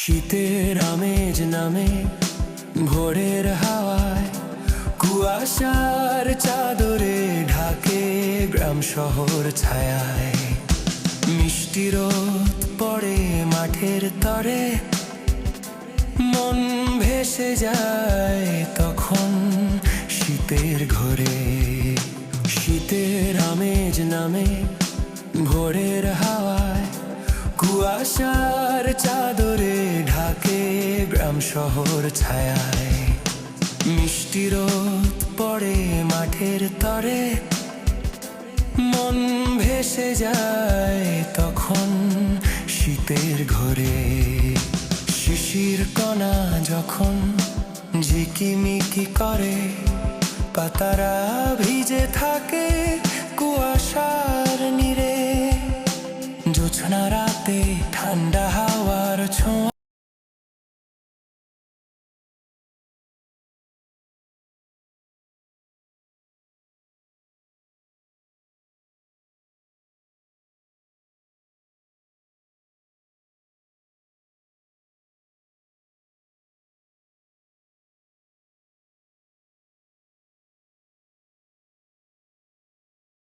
শীতের আমেজ নামে ভোরের হাওয়ায়, কুয়াশার চাদরে ঢাকে গ্রাম শহর ছায়ায়। মিষ্টি রোদ পড়ে মাঠের তরে, মন ভেসে যায় তখন শীতের ঘোরে। শীতের আমেজ নামে ভোরের হাওয়ায়, কুয়াশার চাদরে ঢাকে গ্রাম শহর ছায়ায়। মিষ্টি রোদ পড়ে মাঠের তরে, মন ভেসে যায় তখন শীতের ঘোরে। শিশির কণা যখন ঝিকিমিকি করে, পাতারা ভিজে থাকে কুয়াশার নীড়ে। জোছনা রাতে ঠান্ডা হাওয়ার ছোঁয়া